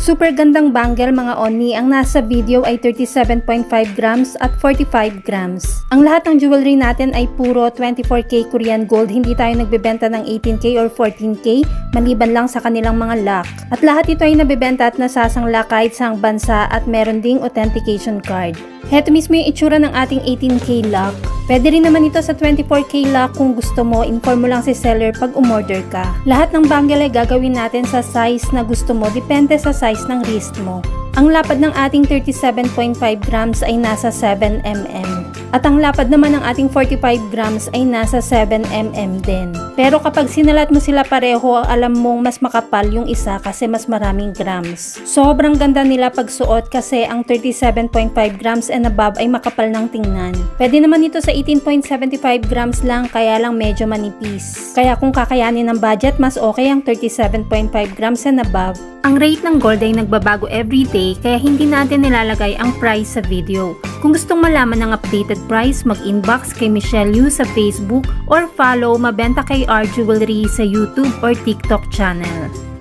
Super gandang bangle mga Onni, ang nasa video ay 37.5 grams at 45 grams. Ang lahat ng jewelry natin ay puro 24K Korean gold, hindi tayo nagbebenta ng 18K or 14K maliban lang sa kanilang mga lock. At lahat ito ay nabebenta at nasasangla kahit saang bansa at meron ding authentication card. Heto mismo yung itsura ng ating 18K lock. Pwede rin naman ito sa 24K lock kung gusto mo, inform mo lang si seller pag umorder ka. Lahat ng bangle ay gagawin natin sa size na gusto mo, depende sa size ng wrist mo. Ang lapad ng ating 37.5 grams ay nasa 7mm. At ang lapad naman ng ating 45 grams ay nasa 7mm din. Pero kapag sinalat mo sila pareho, alam mong mas makapal yung isa kasi mas maraming grams. Sobrang ganda nila pagsuot kasi ang 37.5 grams and above ay makapal ng tingnan. Pwede naman ito sa 18.75 grams lang, kaya lang medyo manipis. Kaya kung kakayanin ng budget, mas okay ang 37.5 grams and above. Ang rate ng gold ay nagbabago everyday kaya hindi natin nilalagay ang price sa video. Kung gustong malaman ng updated price, mag-inbox kay Michelle Yu sa Facebook or follow Mabenta Kay R Jewelry sa YouTube or TikTok channel.